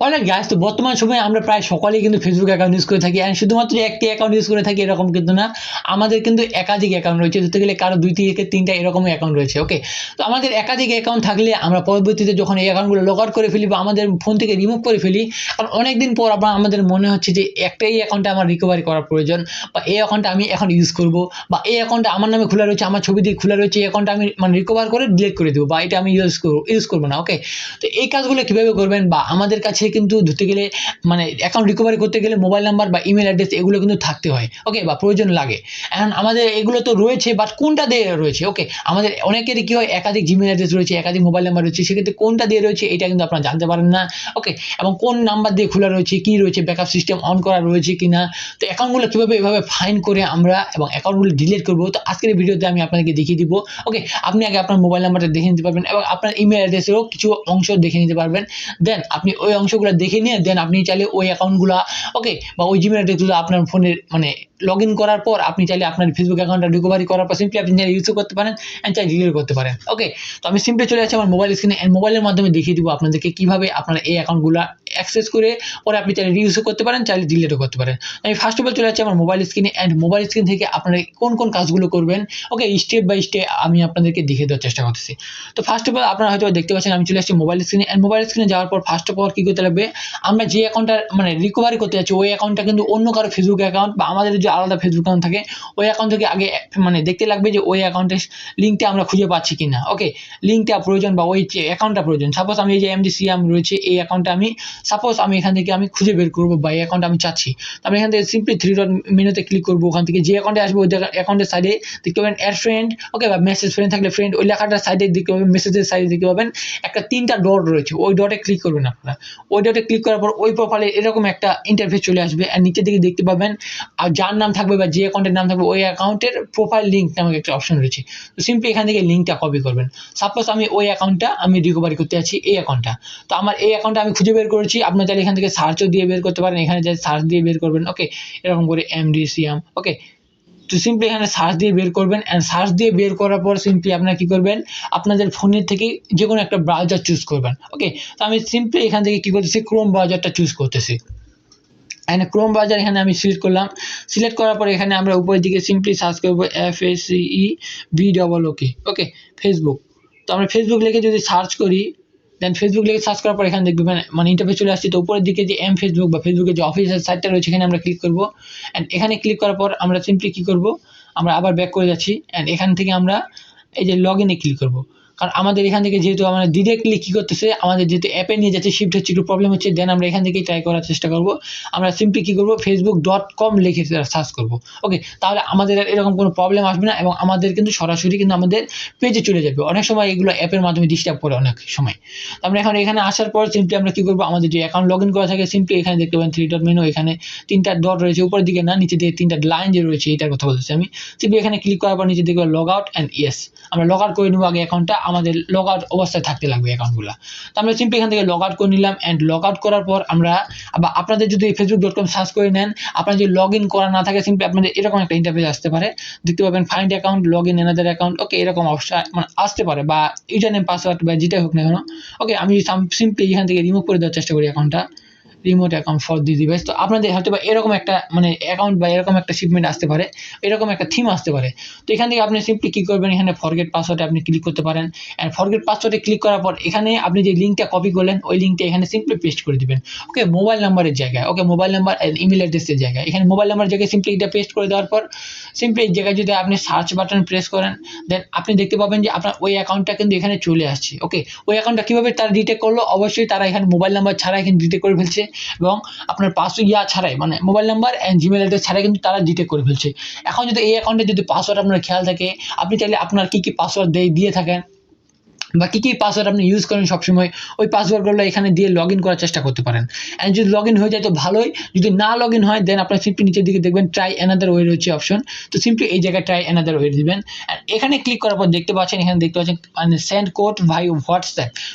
Alright guys, তো বর্তমান সময়ে আমরা প্রায় সকলেই কিন্তু ফেসবুক অ্যাকাউন্ট ইউজ করে থাকি, অ্যান্ড শুধুমাত্র একটি অ্যাকাউন্ট ইউজ করে থাকি এরকম কিন্তু না, আমাদের কিন্তু একাধিক অ্যাকাউন্ট রয়েছে। ধরতে গেলে কারো 2 থেকে 3টা এরকম অ্যাকাউন্ট রয়েছে। ওকে, তো আমাদের একাধিক অ্যাকাউন্ট থাকলে আমরা পরবর্তীতে যখন এই অ্যাকাউন্টগুলো লগ আউট করে ফেলি বা আমাদের ফোন থেকে রিমুভ করে ফেলি, কারণ অনেকদিন পর আবার আমাদের মনে হচ্ছে যে একটাই অ্যাকাউন্টে আমার রিকভারি করার প্রয়োজন, বা এই অ্যাকাউন্টটা আমি এখন ইউজ করব, বা এই অ্যাকাউন্টটা আমার নামে খোলা রয়েছে, আমার ছবি দিয়ে খোলা রয়েছে, এই অ্যাকাউন্টটা আমি মানে রিকভার করে ডিলিট করে দেবো, বা এটা আমি ইউজ করবো না। ওকে, তো এই কাজগুলো কিভাবে করবেন, বা আমাদের কাছে কিন্তু ধরতে গেলে মানে অ্যাকাউন্ট রিকভারি করতে গেলে মোবাইল নাম্বার বা ইমেল অ্যাড্রেস এগুলো কিন্তু থাকতে হয়। ওকে, বা প্রয়োজন লাগে। এখন আমাদের এগুলো তো রয়েছে, বাট কোনটা দিয়ে রয়েছে? ওকে, আমাদের অনেকেরই কি হয়, একাধিক জিমেল অ্যাড্রেস রয়েছে, একাধিক মোবাইল নাম্বার রয়েছে, সেক্ষেত্রে কোনটা দিয়ে রয়েছে এটা কিন্তু আপনারা জানতে পারেন না। ওকে, এবং কোন নাম্বার দিয়ে খোলা রয়েছে, কি রয়েছে, ব্যাকআপ সিস্টেম অন করা রয়েছে কিনা, তো অ্যাকাউন্টগুলো কীভাবে এভাবে ফাইন্ড করে আমরা এবং অ্যাকাউন্টগুলো ডিলিট করবো, তো আজকের এই ভিডিওতে আমি আপনাদেরকে দেখিয়ে দিব। ওকে, আপনি আগে আপনার মোবাইল নাম্বারটা দেখে নিতে পারবেন এবং আপনার ইমেল অ্যাড্রেসেরও কিছু অংশ দেখে নিতে পারবেন। দেন আপনি ওই অংশগুলো দেখে নিয়ে দেন আপনি চাইলে ওই অ্যাকাউন্টগুলো, ওকে, বা ওই জিমেল অ্যাড্রেসগুলো আপনার ফোনের মানে লগ ইন করার পর আপনি চাইলে আপনার ফেসবুক অ্যাকাউন্টটা রিকভারি করার পর সিম্পলি আপনি চাইলে ইউজও করতে পারেন অ্যান্ড চাইলে ডিলিট করতে পারেন। ওকে, তো আমি সিম্পলি চলে যাচ্ছি আমার মোবাইল স্ক্রিনে, অ্যান্ড মোবাইলের মাধ্যমে দেখিয়ে দিব আপনাদেরকে কীভাবে আপনারা এই অ্যাকাউন্টগুলো অ্যাক্সেস করে পরে আপনি চাইলে ইউজও করতে পারেন, চাইলে ডিলিটও করতে পারেন। আমি ফার্স্ট অফ অল চলে যাচ্ছি আমার মোবাইল স্ক্রিনে, অ্যান্ড মোবাইল স্ক্রিন থেকে আপনারা কোন কোন কাজগুলো করবেন, ওকে, স্টেপ বাই স্টেপ আমি আপনাদেরকে দেখিয়ে দেওয়ার চেষ্টা করতেছি। তো ফার্স্ট অফ অল আপনারা হয়তো দেখতে পাচ্ছেন আমি চলে আসছি মোবাইল স্ক্রিনে, অ্যান্ড মোবাইল স্ক্রিনে যাওয়ার পর ফার্স্ট অফ অল কী করতে লাগবে, আমরা যে অ্যাকাউন্টটা মানে রিকভারি করতে যাচ্ছি ওই অ্যাকাউন্টটা কিন্তু অন্য কারো ফেসবুক অ্যাকাউন্ট বা আমাদের যে আলাদা ফেসবুক অ্যাকাউন্ট থাকে ওই অ্যাকাউন্ট থেকে আগে মানে দেখতে লাগবে যে ওই অ্যাকাউন্টের লিঙ্কটা আমরা খুঁজে পাচ্ছি কিনা। ওকে, লিঙ্কটা প্রয়োজন বা ওই যে অ্যাকাউন্টটা প্রয়োজন। সাপোজ আমি এই যে এমডি সিয়াম রয়েছে এই অ্যাকাউন্টটা আমি সাপোজ আমি এখান থেকে আমি খুঁজে বের করবো বা এই অ্যাকাউন্ট আমি চাচ্ছি, তো আমি এখান থেকে সিম্পলি 3 ডট মেনুতে ক্লিক করবো। ওখান থেকে যে অ্যাকাউন্টে আসবে ওই অ্যাকাউন্টের সাইডে দেখতে পাবেন অ্যাড ফ্রেন্ড, ওকে, বা মেসেজ ফ্রেন্ড থাকলে ফ্রেন্ড, ওই লেখাটার সাইডে দেখতে পাবেন, মেসেজের সাইডে দেখতে পাবেন একটা 3টা ডট রয়েছে, ওই ডটে ক্লিক করবেন আপনারা। ওই ডটে ক্লিক করার পর ওই প্রোফাইলে এরকম একটা ইন্টারফেস চলে আসবে, আর নিচের দিকে দেখতে পাবেন আর যার নাম থাকবে বা যে অ্যাকাউন্টের নাম থাকবে ওই অ্যাকাউন্টের প্রোফাইল লিঙ্ক নামক একটা অপশন রয়েছে। তো সিম্পলি এখান থেকে লিঙ্কটা কপি করবেন। সাপোজ আমি ওই অ্যাকাউন্টটা আমি রিকভারি করতে যাচ্ছি এই অ্যাকাউন্টটা, তো আমার এই অ্যাকাউন্টটা আমি খুঁজে বের করেছি। আপনার চাইলে এখান থেকে সার্চও দিয়ে বের করতে পারেন, এখানে যাই সার্চ দিয়ে বের করবেন। ওকে, এরকম করে এমডি সিয়াম। ওকে, তো সিম্পলি এখানে সার্চ দিয়ে বের করবেন, অ্যান্ড সার্চ দিয়ে বের করার পর সিম্পলি আপনারা কী করবেন, আপনাদের ফোনের থেকে যে কোনো একটা ব্রাউজার চুজ করবেন। ওকে, তো আমি সিম্পলি এখান থেকে কী করতেছি, ক্রোম ব্রাউজারটা চুজ করতেছি, অ্যান্ড ক্রোম ব্রাউজার এখানে আমি সিলেক্ট করলাম। সিলেক্ট করার পর এখানে আমরা উপরের দিকে সিম্পলি সার্চ করবো FACEBOOK। ওকে, ফেসবুক। তো আমরা ফেসবুক লিখে যদি সার্চ করি, দেন ফেসবুক লিখে সার্চ করার পর এখানে দেখবেন মানে ইন্টারফেস চলে আসছে। তো উপরের দিকে যে ফেসবুক বা ফেসবুকের যে অফিসিয়াল সাইটটা রয়েছে এখানে আমরা ক্লিক করবো, অ্যান্ড এখানে ক্লিক করার পর আমরা সিম্পলি কী করবো, আমরা আবার ব্যাক করে যাচ্ছি, অ্যান্ড এখান থেকে আমরা এই যে লগ ইনে ক্লিক করবো। কারণ আমাদের এখান থেকে যেহেতু আমরা ডিরেক্টলি কী করতেছে, আমাদের যেহেতু অ্যাপে নিয়ে যাচ্ছে শিফট হচ্ছে, একটু প্রবলেম হচ্ছে, দেন আমরা এখান থেকেই ট্রাই করার চেষ্টা করবো। আমরা সিম্পলি কী করবো, facebook.com লিখে সার্চ করবো। ওকে, তাহলে আমাদের আর এরকম কোনো প্রবলেম আসবে না এবং আমাদের কিন্তু সরাসরি কিন্তু আমাদের পেজে চলে যাবে। অনেক সময় এগুলো অ্যাপের মাধ্যমে ডিস্টার্ব করে অনেক সময়। তো আমরা এখন এখানে আসার পর সিম্পলি আমরা কী করবো, আমাদের যে অ্যাকাউন্ট লগ ইন করা থাকে সিম্পলি এখানে দেখতে পাবেন 3 ডট মেনু, এখানে 3টা ডট রয়েছে, উপরের দিকে না নিচে দিকে 3টা লাইন যে রয়েছে এটার কথা বলতেছি আমি। সিম্পলি এখানে ক্লিক করার পর নিচে দেখবো লগ আউট অ্যান্ড ইয়েস, আমরা লগ আউট করে নেবো আগে অ্যাকাউন্টটা, আমাদের লগ আউট অবস্থায় থাকতে লাগবে অ্যাকাউন্টগুলো। তো আমরা সিম্পলি এখান থেকে লগ আউট করে নিলাম, অ্যান্ড লগ আউট করার পর আমরা আবার আপনাদের যদি facebook.com সার্চ করে নেন, আপনার যদি লগ ইন করা না থাকে সিম্পলি আপনাদের এরকম একটা ইন্টারফেস আসতে পারে, দেখতে পাবেন find account, log in another account. Okay, এরকম অপশন মানে আসতে পারে, বা ইউজার নেম পাসওয়ার্ড বা যেটাই হোক না কেন। ওকে, আমি সিম্পলি এখান থেকে রিমুভ করে দেওয়ার চেষ্টা করি অ্যাকাউন্টটা, remote account for this device. তো আপনাদের হয়তো বা এরকম একটা মানে অ্যাকাউন্ট বা এরকম একটা শিপমেন্ট আসতে পারে, এরকম একটা থিম আসতে পারে। তো এখান থেকে আপনি সিম্পলি কী করবেন, এখানে ফরগেট পাসওয়ার্ডে আপনি ক্লিক করতে পারেন, অ্যান্ড ফরগেট পাসওয়ার্ডে ক্লিক করার পর এখানে আপনি যে লিঙ্কটা কপি করলেন ওই লিঙ্কটা এখানে সিম্পলি পেস্ট করে দিবেন। ওকে, মোবাইল নাম্বারের জায়গায়, ওকে, মোবাইল নাম্বার অ্যান্ড ইমেল অ্যাড্রেসের জায়গায়, এখানে মোবাইল নাম্বার জায়গায় সিম্পলি এটা পেস্ট করে দেওয়ার পর সিম্পলি এই জায়গায় যদি আপনি সার্চ বাটন প্রেস করেন, দেন আপনি দেখতে পাবেন যে আপনার ওই অ্যাকাউন্টটা কিন্তু এখানে চলে আসছে। ওকে, ওই অ্যাকাউন্টটা কীভাবে তারা ডিটেক্ট করলো, অবশ্যই তারা এখানে মোবাইল নাম্বার ছাড়া এখানে ডিটেক্ট করে ফেলছে, এবং আপনার পাসওয়ার্ড ছাড়াই মানে mobile number and Gmail address ছাড়াই কিন্তু তারা ডিটেক্ট করে ফেলছে। এখন যদি এই অ্যাকাউন্টে যদি পাসওয়ার্ড আপনার খেয়াল থাকে, আপনি চাইলে আপনার কী কী পাসওয়ার্ড দিয়ে থাকেন বা কী কী পাসওয়ার্ড আপনি ইউজ করেন সবসময়, ওই পাসওয়ার্ডগুলো এখানে দিয়ে লগ ইন করার চেষ্টা করতে পারেন। অ্যান্ড যদি লগ ইন হয়ে যায় তো ভালোই, যদি না লগ ইন হয় দেন আপনার সিম্পলি নিচের দিকে দেখবেন ট্রাই অ্যানাদার ওয়ে রয়েছে অপশন। তো সিম্পলি এই জায়গায় ট্রাই অ্যানাদার ওয়ে দিবেন, অ্যান্ড এখানে ক্লিক করার পর দেখতে পাচ্ছেন, এখানে দেখতে পাচ্ছেন মানে সেন্ড কোড ভাই হোয়াটসঅ্যাপ,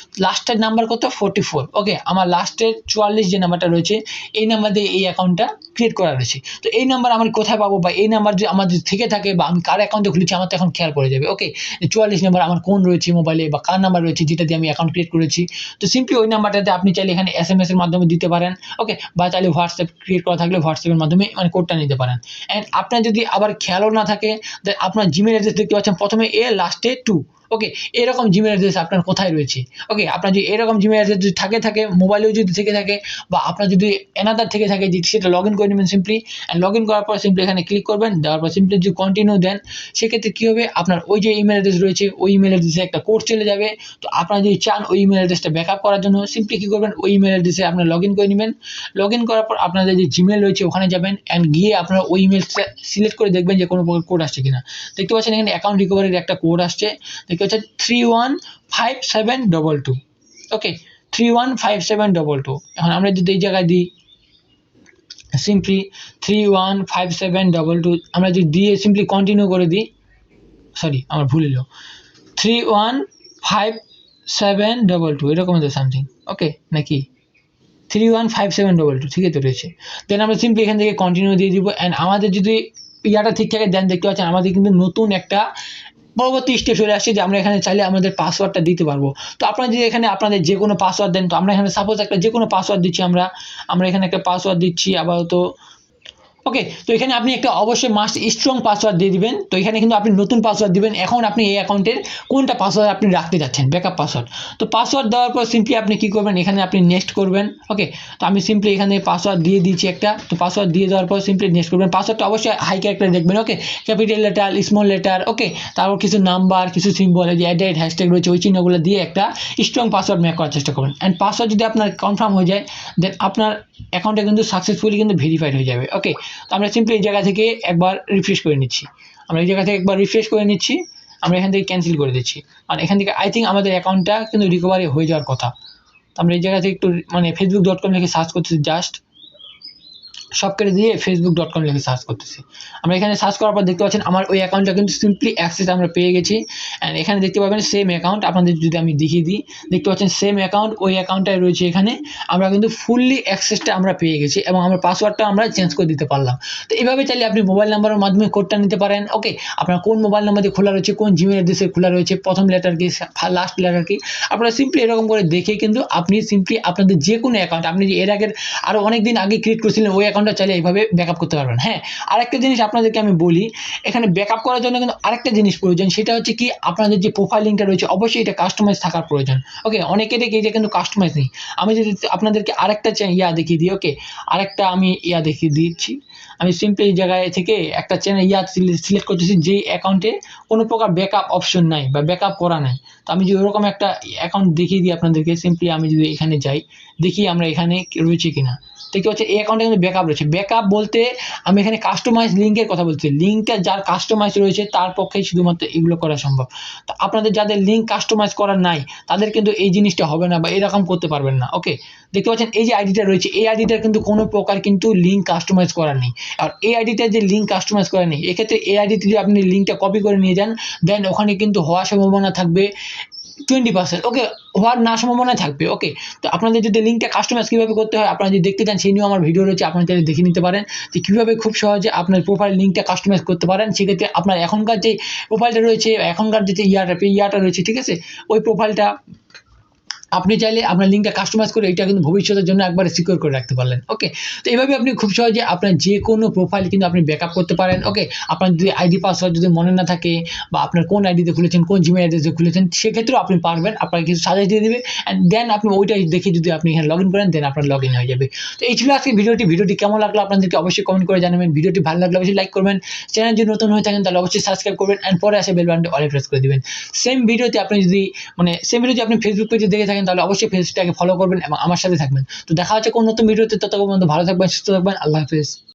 লাস্টের নাম্বার কত 44। ওকে, আমার লাস্টের 44 যে নাম্বারটা রয়েছে এই নাম্বার দিয়ে এই অ্যাকাউন্টটা ক্রিয়েট করা রয়েছে। তো এই নাম্বার আমি কোথায় পাবো, বা এই নাম্বার যদি আমার থেকে থাকে বা আমি কার অ্যাকাউন্টে খুলেছি আমার তো এখন খেয়াল পড়ে যাবে। ওকে, 44 নাম্বার আমার কোন রয়েছে মোবাইলে বা কার নাম্বার রয়েছে যেটা দিয়ে আমি অ্যাকাউন্ট ক্রিয়েট করেছি। তো সিম্পলি ওই নাম্বারটাতে আপনি চাইলে এখানে SMS এর মাধ্যমে দিতে পারেন, ওকে, বা চাইলে হোয়াটসঅ্যাপ ক্রিয়েট করা থাকলে হোয়াটসঅ্যাপের মাধ্যমে মানে কোডটা নিতে পারেন। অ্যান্ড আপনার যদি আবার খেয়ালও না থাকে, দেন আপনার জিমেল অ্যাড্রেস দেখতে পাচ্ছেন প্রথমে এ লাস্টে 2, ওকে, এরকম জিমেল অ্যাড্রেস আপনার কোথায় রয়েছে, ওকে, আপনার যদি এরকম জিমেল অ্যাড্রেস যদি থাকে মোবাইলেও যদি থেকে থাকে, বা আপনার যদি অ্যানাদার থেকে থাকে যে সেটা লগ ইন করে নেবেন সিম্পলি। অ্যান্ড লগ ইন করার পর সিম্পলি এখানে ক্লিক করবেন, দেওয়ার পর সিম্পলি যদি কন্টিনিউ দেন, সেক্ষেত্রে কী হবে, আপনার ওই যে ইমেল অ্যাড্রেস রয়েছে ওই ইমেল অ্যাড্রেসে একটা কোড চলে যাবে। তো আপনারা যদি চান ওই ইমেল অ্যাড্রেসটা ব্যাকআপ করার জন্য সিম্পলি কী করবেন, ওই ইমেল অ্যাড্রেসে আপনার লগ ইন করে নেবেন। লগ ইন করার পর আপনাদের যে জিমেল রয়েছে ওখানে যাবেন, অ্যান্ড গিয়ে আপনারা ওই ইমেলটা সিলেক্ট করে দেখবেন যে কোনো প্রকার কোড আসছে কিনা। দেখতে পাচ্ছেন এখানে অ্যাকাউন্ট রিকভারির একটা কোড আসছে, দেখতে পাচ্ছেন 315722, ওকে, 315722। এখন আমরা যদি এই জায়গায় দিই সিম্পলি 315722, আমরা যদি দিয়ে সিম্পলি কন্টিনিউ করে দিই, সরি আমার ভুল এলো, 315722 এরকম হতো সামথিং, ওকে, নাকি 315722, ঠিকই তো রয়েছে। দেন আমরা সিম্পলি এখান থেকে কন্টিনিউ দিয়ে দিব। অ্যান্ড আমাদের যদি ইয়াটা ঠিক থাকে, দেন দেখতে পাচ্ছেন আমাদের কিন্তু নতুন একটা পরবর্তী স্টেপ চলে আসছে যে আমরা এখানে চাইলে আমাদের পাসওয়ার্ডটা দিতে পারবো। তো আপনারা যদি এখানে আপনাদের যে কোনো পাসওয়ার্ড দেন, তো আমরা এখানে সাপোজ একটা যে কোনো পাসওয়ার্ড দিচ্ছি, আমরা এখানে একটা পাসওয়ার্ড দিচ্ছি আপাতত, ওকে। তো এখানে আপনি একটা অবশ্যই মাস্ট স্ট্রং পাসওয়ার্ড দিয়ে দিবেন। তো এখানে কিন্তু আপনি নতুন পাসওয়ার্ড দিবেন। এখন আপনি এই অ্যাকাউন্টের কোনটা পাসওয়ার্ড আপনি রাখতে যাচ্ছেন, ব্যাকআপ পাসওয়ার্ড। তো পাসওয়ার্ড দেওয়ার পর সিম্পলি আপনি কী করবেন, এখানে আপনি নেক্সট করবেন, ওকে। তো আমি সিম্পলি এখানে পাসওয়ার্ড দিয়ে দিচ্ছি একটা। তো পাসওয়ার্ড দিয়ে দেওয়ার পর সিম্পলি নেক্সট করবেন। পাসওয়ার্ডটা অবশ্যই হাই ক্যারেক্টারে দেখবেন, ওকে, ক্যাপিটাল লেটার, স্মল লেটার, ওকে, তারপর কিছু নাম্বার, কিছু সিম্বল, যে অ্যাড হ্যাশট্যাগ রয়েছে ওই চিহ্নগুলো দিয়ে একটা স্ট্রং পাসওয়ার্ড মেক করার চেষ্টা করবেন। অ্যান্ড পাসওয়ার্ড যদি আপনার কনফার্ম হয়ে যায়, দেন আপনার অ্যাকাউন্টটা কিন্তু সাকসেসফুলি কিন্তু ভেরিফাইড হয়ে যাবে, ওকে। তো আমরা সিম্পলি এই জায়গা থেকে একবার রিফ্রেশ করে নিচ্ছি, আমরা এখান থেকে ক্যান্সেল করে দিচ্ছি। আর এখান থেকে আই থিঙ্ক আমাদের অ্যাকাউন্টটা কিন্তু রিকভারি হয়ে যাওয়ার কথা। তো আমরা এই জায়গা থেকে একটু মানে facebook.com লিখে সার্চ করতেছি, জাস্ট সব কেটে দিয়ে facebook.com লিখে সার্চ করতেছি। আমরা এখানে সার্চ করার পর দেখতে পাচ্ছেন আমার ওই অ্যাকাউন্টটা কিন্তু সিম্পলি অ্যাক্সেস আমরা পেয়ে গেছি। অ্যান্ড এখানে দেখতে পাবেন সেম অ্যাকাউন্ট, আপনাদের যদি আমি দেখিয়ে দিই, দেখতে পাচ্ছেন সেম অ্যাকাউন্ট, ওই অ্যাকাউন্টটাই রয়েছে এখানে। আমরা কিন্তু ফুললি অ্যাক্সেসটা আমরা পেয়ে গেছি এবং আমার পাসওয়ার্ডটা আমরা চেঞ্জ করে দিতে পারলাম। তো এইভাবে চাইলে আপনি মোবাইল নাম্বারের মাধ্যমে কোডটা নিতে পারেন, ওকে। আপনার কোন মোবাইল নাম্বার দিয়ে খোলা রয়েছে, কোন জিমেল অ্যাড্রেসে খোলা রয়েছে, প্রথম লেটার কি, লাস্ট লেটার কি, আপনারা সিম্পলি এরকম করে দেখে কিন্তু আপনি সিম্পলি আপনাদের যে কোনো অ্যাকাউন্ট আপনি যে এর আগের আরও অনেক দিন আগে ক্রিয়েট করেছিলেন ওই অ্যাকাউন্টটা চাইলে এইভাবে ব্যাকআপ করতে পারবেন। হ্যাঁ, আরেকটা জিনিস আপনাদেরকে আমি বলি, এখানে ব্যাকআপ করার জন্য কিন্তু আরেকটা জিনিস প্রয়োজন, সেটা হচ্ছে কি আপনাদের যে প্রোফাইল লিঙ্কটা রয়েছে অবশ্যই এটা কাস্টমাইজ থাকার প্রয়োজন, ওকে। অনেকেরই এটা কিন্তু কাস্টমাইজ নেই। আমি যদি আপনাদেরকে আরেকটা দেখিয়ে দিই, ওকে, আরেকটা আমি দেখিয়ে দিচ্ছি। আমি সিম্পলি এই জায়গায় থেকে একটা চ্যানেল সিলেক্ট করতেছি যেই অ্যাকাউন্টে কোনো প্রকার ব্যাকআপ অপশন নাই বা ব্যাকআপ করা নাই। তো আমি যদি ওরকম একটা অ্যাকাউন্ট দেখিয়ে দিই আপনাদেরকে, সিম্পলি আমি যদি এখানে যাই, দেখি আমরা এখানে রয়েছে কিনা। দেখতে পাচ্ছি এই অ্যাকাউন্টে কিন্তু ব্যাকআপ রয়েছে। ব্যাকআপ বলতে আমি এখানে কাস্টমাইজ লিঙ্কের কথা বলছি, লিঙ্কটা যার কাস্টমাইজ রয়েছে তার পক্ষেই শুধুমাত্র এগুলো করা সম্ভব। তো আপনাদের যাদের লিঙ্ক কাস্টমাইজ করা নাই তাদের কিন্তু এই জিনিসটা হবে না বা এরকম করতে পারবেন না, ওকে। দেখতে পাচ্ছেন এই যে আইডিটা রয়েছে, এই আইডিটার কিন্তু কোনো প্রকার কিন্তু লিঙ্ক কাস্টমাইজ করা নেই। আর এই আইডিটার যে লিঙ্ক কাস্টমাইজ করা নেই, এক্ষেত্রে এই আইডিতে যদি আপনি লিঙ্কটা কপি করে নিয়ে যান, দেন ওখানে কিন্তু হওয়ার সম্ভাবনা থাকবে 20%, ওকে, হওয়ার না সম্ভাবনা থাকবে, ওকে। তো আপনাদের যদি লিঙ্কটা কাস্টমাইজ কীভাবে করতে হয় আপনারা যদি দেখতে চান, সেই নিয়েও আমার ভিডিও রয়েছে, আপনারা চাইলে দেখে নিতে পারেন যে কীভাবে খুব সহজে আপনার প্রোফাইল লিঙ্কটা কাস্টমাইজ করতে পারেন। সেক্ষেত্রে আপনার এখনকার যে প্রোফাইলটা রয়েছে, এখনকার যে ইয়াটা রয়েছে, ঠিক আছে, ওই প্রোফাইলটা আপনি চাইলে আপনার লিঙ্কটা কাস্টমাইজ করে এটা কিন্তু ভবিষ্যতের জন্য একবারে সিকিউর করে রাখতে পারলেন, ওকে। তো এইভাবে আপনি খুব সহজে আপনার যে কোনো প্রোফাইল কিন্তু আপনি ব্যাকআপ করতে পারেন, ওকে। আপনার যদি আইডি পাসওয়ার্ড যদি মনে না থাকে বা আপনার কোন আইডিতে খুলেছেন, কোন জিমেল অ্যাড্রেসে খুলেছেন, সেক্ষেত্রেও আপনি পারবেন, আপনাকে কিছু সাজেস্ট দিয়ে দেবে। অ্যান্ড দেন আপনি ওইটা দেখে যদি আপনি এখানে লগ ইন করেন, দেন আপনার লগ ইন হয়ে যাবে। তো এই ছিল আজকে ভিডিওটি কেমন লাগলো আপনাদেরকে অবশ্যই কমেন্ট করে জানাবেন। ভিডিওটি ভালো লাগলে অবশ্যই লাইক করবেন, চ্যানেল যদি নতুন হয়ে থাকেন তাহলে অবশ্যই সাবস্ক্রাইব করবেন, অ্যান্ড পরে আসে বেল বাটনটি অলে প্রেস করে দিবেন। সেম ভিডিওটি আপনি আপনি ফেসবুক পেজে দেখে থাকেন তাহলে অবশ্যই পেজটাকে ফলো করবেন এবং আমার সাথে থাকবেন। তো দেখা হচ্ছে কোন নতুন ভিডিওতে, ততক্ষণ পর্যন্ত ভালো থাকবেন, সুস্থ থাকবেন, আল্লাহ হাফেজ।